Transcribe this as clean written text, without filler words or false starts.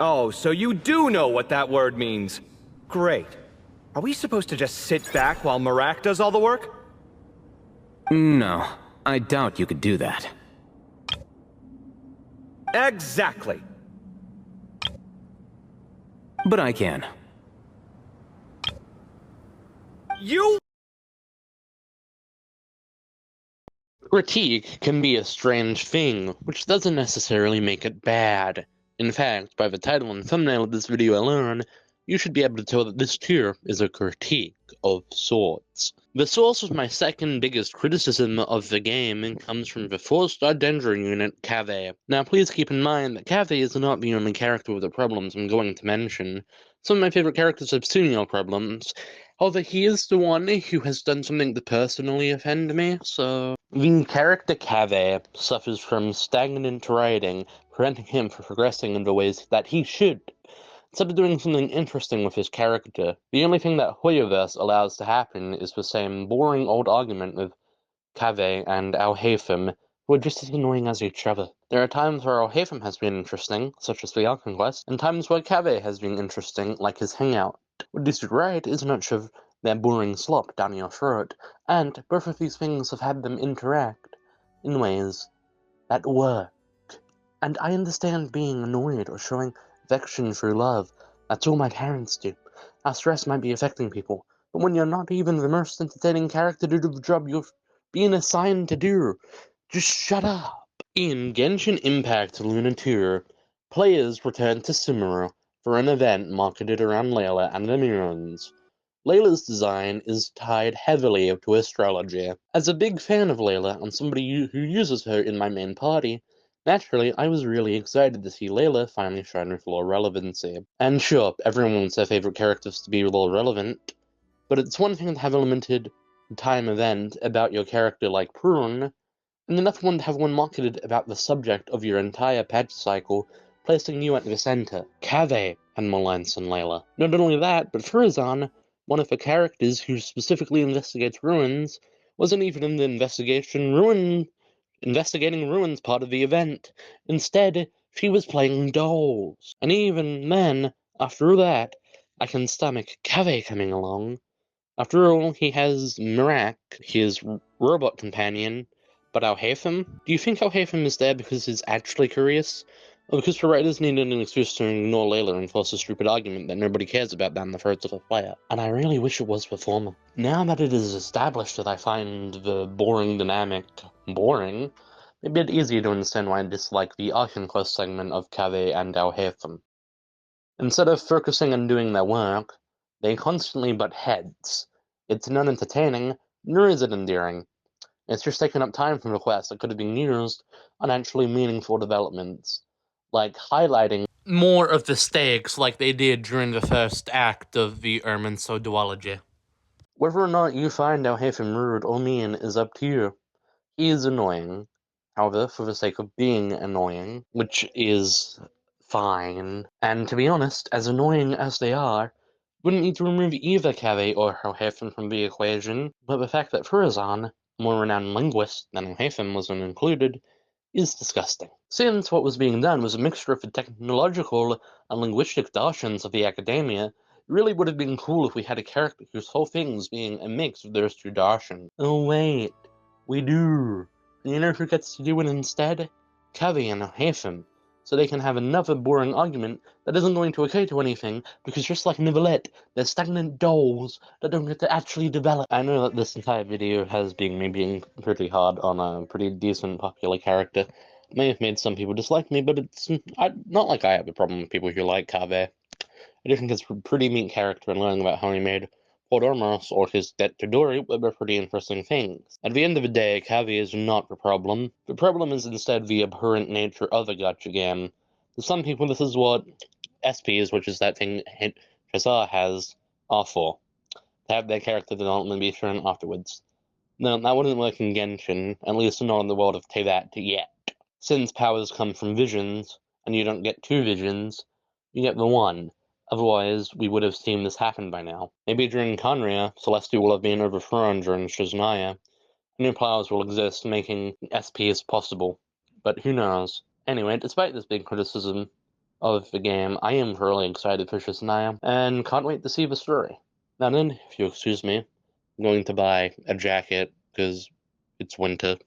Oh, so you do know what that word means. Great. Are we supposed to just sit back while Marak does all the work? No, I doubt you could do that. Exactly. But I can. You... Critique can be a strange thing, which doesn't necessarily make it bad. In fact, by the title and thumbnail of this video alone, you should be able to tell that this tier is a critique of sorts. The source of my second biggest criticism of the game comes from the 4-star danger unit, Kaveh. Now please keep in mind that Kaveh is not the only character with the problems I'm going to mention. Some of my favorite characters have similar problems. However, he is the one who has done something to personally offend me, so... The character Kaveh suffers from stagnant writing, preventing him from progressing in the ways that he should. Instead of doing something interesting with his character, the only thing that Hoyoverse allows to happen is the same boring old argument with Kaveh and Al-Haytham, who are just as annoying as each other. There are times where Al-Haytham has been interesting, such as the Alchemy Quest, and times where Kaveh has been interesting, like his hangout. What you should write is not shove that boring slop down your throat, and both of these things have had them interact in ways that work. And I understand being annoyed or showing affection through love. That's all my parents do. Our stress might be affecting people, but when you're not even the most entertaining character to do the job you're being assigned to do, just shut up. In Genshin Impact Luna 2, players return to Sumeru for an event marketed around Layla and the Mirrors. Layla's design is tied heavily to astrology. As a big fan of Layla and somebody who uses her in my main party, naturally I was really excited to see Layla finally shine with lore relevancy. And sure, everyone wants their favorite characters to be lore relevant, but it's one thing to have a limited time event about your character like Prune, and another one to have one marketed about the subject of your entire patch cycle, placing you at the center. Kaveh had more lines than Layla. Not only that, but Furizan, one of the characters who specifically investigates ruins, wasn't even in the investigating ruins part of the event. Instead, she was playing dolls. And even then, after that, I can stomach Kaveh coming along. After all, he has Marak, his robot companion, but Al-Haytham? Do you think Al-Haytham is there because he's actually curious? Or because the writers needed an excuse to ignore Layla and force a stupid argument that nobody cares about down the throats of a player? And I really wish it was the former. Now that it is established that I find the boring dynamic boring, it'd be easier to understand why I dislike the Archon Quest segment of Kaveh and Al-Haytham. Instead of focusing on doing their work, they constantly butt heads. It's not entertaining, nor is it endearing. It's just taking up time from the quest that could have been used on actually meaningful developments, like highlighting more of the stakes like they did during the first act of the Irminso duology. Whether or not you find Al-Haytham rude or mean is up to you. He is annoying, however, for the sake of being annoying, which is fine. And to be honest, as annoying as they are, wouldn't need to remove either Kaveh or Al-Haytham from the equation, but the fact that Furizan, a more renowned linguist than Al-Haytham, wasn't included, is disgusting. Since what was being done was a mixture of the technological and linguistic darshans of the academia, it really would have been cool if we had a character whose whole thing was being a mix of those two darshans. Oh wait, we do. And you know who gets to do it instead? Kaveh and Al-Haytham. So they can have another boring argument that isn't going to occur to anything, because just like Nivelette, they're stagnant dolls that don't get to actually develop. I know that this entire video has been me being pretty hard on a pretty decent popular character. It may have made some people dislike me, but it's not like I have a problem with people who like Kaveh. I do think it's a pretty neat character, and learning about how he made Podormos or his debt to Dory were pretty interesting things. At the end of the day, Kaveh is not the problem. The problem is instead the abhorrent nature of a gacha game. To some people, this is what SPs, which is that thing Shazar has, are for. To have their character development be shown afterwards. No, that wouldn't work in Genshin, at least not in the world of Tevat yet. Since powers come from visions, and you don't get two visions, you get the one. Otherwise, we would have seen this happen by now. Maybe during Conria, Celestia will have been overthrown during Shaznia. New powers will exist, making SPs possible. But who knows? Anyway, despite this big criticism of the game. I am really excited for Shania, and can't wait to see the story. Now then, if you excuse me, I'm going to buy a jacket, because it's winter.